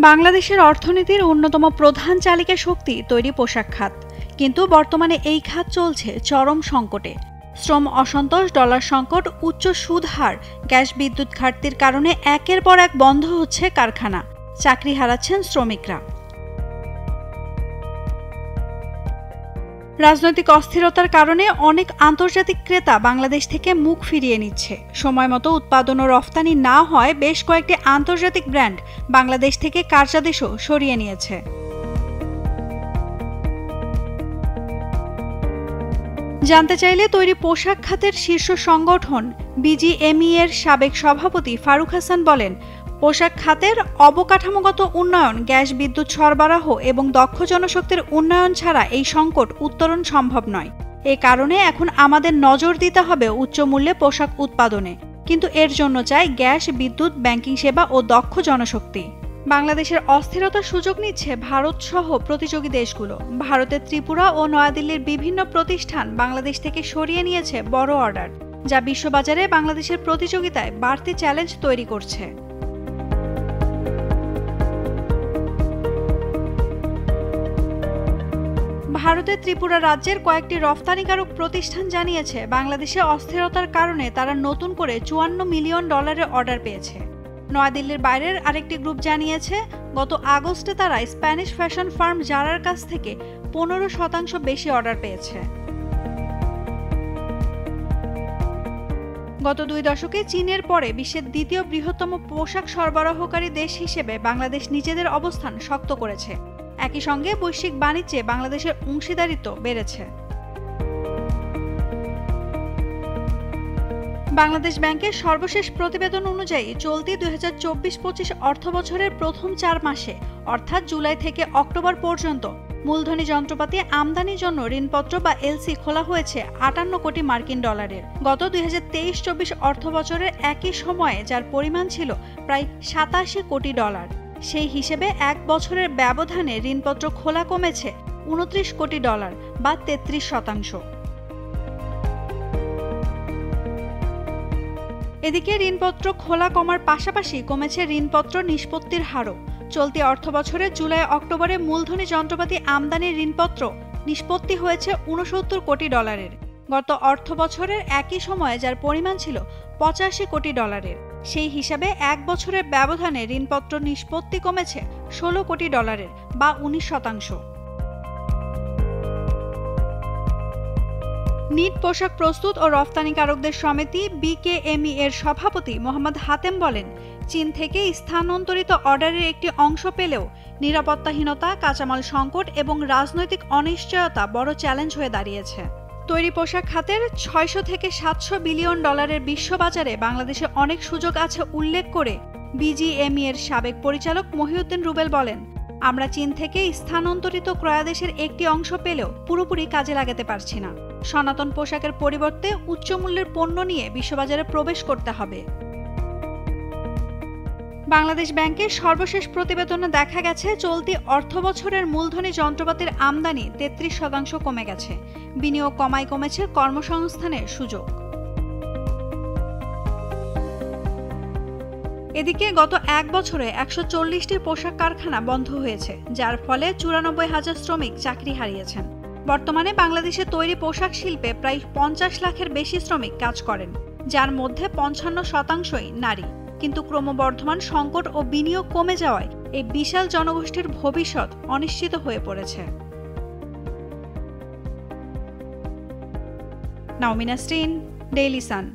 বাংলাদেশের অর্থনীতির অন্যতম প্রধান চালিকা শক্তি তৈরি পোশাক খাত, কিন্তু বর্তমানে এই খাত চলছে চরম সংকটে। শ্রম অসন্তোষ, ডলার সংকট, উচ্চ সুদ হার, গ্যাস বিদ্যুৎ ঘাটতির কারণে একের পর এক বন্ধ হচ্ছে কারখানা, চাকরি হারাচ্ছেন শ্রমিকরা। রাজনৈতিক অস্থিরতার কারণে অনেক আন্তর্জাতিক ক্রেতা বাংলাদেশ থেকে মুখ ফিরিয়ে নিচ্ছে। সময়মতো উৎপাদন ও রফতানি না হয় বেশ কয়েকটি আন্তর্জাতিক ব্র্যান্ড বাংলাদেশ থেকে কার্যাদেশও সরিয়ে নিয়েছে। জানতে চাইলে তৈরি পোশাক খাতের শীর্ষ সংগঠন বিজিএমইএ এর সাবেক সভাপতি ফারুক হাসান বলেন, পোশাক খাতের অবকাঠামোগত উন্নয়ন, গ্যাস বিদ্যুৎ সরবরাহ এবং দক্ষ জনশক্তির উন্নয়ন ছাড়া এই সংকট উত্তরণ সম্ভব নয়। এ কারণে এখন আমাদের নজর দিতে হবে উচ্চ মূল্যে পোশাক উৎপাদনে, কিন্তু এর জন্য চাই গ্যাস, বিদ্যুৎ, ব্যাংকিং সেবা ও দক্ষ জনশক্তি। বাংলাদেশের অস্থিরতার সুযোগ নিচ্ছে ভারত সহ প্রতিযোগী দেশগুলো। ভারতের ত্রিপুরা ও নয়াদিল্লির বিভিন্ন প্রতিষ্ঠান বাংলাদেশ থেকে সরিয়ে নিয়েছে বড় অর্ডার, যা বিশ্ববাজারে বাংলাদেশের প্রতিযোগিতায় বাড়তি চ্যালেঞ্জ তৈরি করছে। ভারতের ত্রিপুরা রাজ্যের কয়েকটি রফতানিকারক প্রতিষ্ঠান জানিয়েছে, বাংলাদেশে অস্থিরতার কারণে তারা নতুন করে $54 মিলিয়ন অর্ডার পেয়েছে। নয়াদিল্লির বাইরের আরেকটি গ্রুপ জানিয়েছে, গত আগস্টে তারা স্প্যানিশ ফ্যাশন ফার্ম জারার কাছ থেকে 15% বেশি অর্ডার পেয়েছে। গত 2 দশকে চীনের পরে বিশ্বের দ্বিতীয় বৃহত্তম পোশাক সরবরাহকারী দেশ হিসেবে বাংলাদেশ নিজেদের অবস্থান শক্ত করেছে। একই সঙ্গে বৈশ্বিক বাণিজ্যে বাংলাদেশের অংশীদারিত্ব বেড়েছে। বাংলাদেশ ব্যাংকের সর্বশেষ প্রতিবেদন অনুযায়ী চলতি 2024-25 অর্থবছরের প্রথম 4 মাসে অর্থাৎ জুলাই থেকে অক্টোবর পর্যন্ত মূলধনী যন্ত্রপাতি আমদানির জন্য ঋণপত্র বা এলসি খোলা হয়েছে $58 কোটি মার্কিন ডলারের। গত 2023-24 অর্থবছরের একই সময়ে যার পরিমাণ ছিল প্রায় $87 কোটি। সেই হিসেবে এক বছরের ব্যবধানে ঋণপত্র খোলা কমেছে $29 কোটি বা 33%। এদিকে ঋণপত্র খোলা কমার পাশাপাশি কমেছে ঋণপত্র নিষ্পত্তির হারও। চলতি অর্থবছরে জুলাই অক্টোবরে মূলধনী যন্ত্রপাতি আমদানির ঋণপত্র নিষ্পত্তি হয়েছে $69 কোটি। গত অর্থবছরের একই সময়ে যার পরিমাণ ছিল $85 কোটি। সেই হিসাবে এক বছরের ব্যবধানে ঋণপত্র নিষ্পত্তি কমেছে $16 কোটি বা 19%। নিট পোশাক প্রস্তুত ও রফতানিকারকদের সমিতি বিকেএমই এর সভাপতি মোহাম্মদ হাতেম বলেন, চীন থেকে স্থানান্তরিত অর্ডারের একটি অংশ পেলেও নিরাপত্তাহীনতা, কাঁচামাল সংকট এবং রাজনৈতিক অনিশ্চয়তা বড় চ্যালেঞ্জ হয়ে দাঁড়িয়েছে। তৈরি পোশাক খাতের $600 থেকে $700 বিলিয়ন বিশ্ববাজারে বাংলাদেশে অনেক সুযোগ আছে উল্লেখ করে বিজিএমই এর সাবেক পরিচালক মহিউদ্দিন রুবেল বলেন, আমরা চীন থেকে স্থানান্তরিত ক্রয়াদেশের একটি অংশ পেলেও পুরোপুরি কাজে লাগাতে পারছি না। সনাতন পোশাকের পরিবর্তে উচ্চমূল্যের পণ্য নিয়ে বিশ্ববাজারে প্রবেশ করতে হবে। বাংলাদেশ ব্যাংকের সর্বশেষ প্রতিবেদনে দেখা গেছে, চলতি অর্থবছরের মূলধনী যন্ত্রপাতির আমদানি 33% কমে গেছে। বিনিয়োগ কমেছে কর্মসংস্থানের সুযোগ। এদিকে গত এক বছরে 140টি পোশাক কারখানা বন্ধ হয়েছে, যার ফলে 94,000 শ্রমিক চাকরি হারিয়েছেন। বর্তমানে বাংলাদেশে তৈরি পোশাক শিল্পে প্রায় 50 লাখের বেশি শ্রমিক কাজ করেন, যার মধ্যে 55%ই নারী। কিন্তু ক্রমবর্ধমান সংকট ও বিনিয়োগ কমে যাওয়ায় এই বিশাল জনগোষ্ঠীর ভবিষ্যৎ অনিশ্চিত হয়ে পড়েছে। নাওমিনা স্টিন, ডেইলি সান।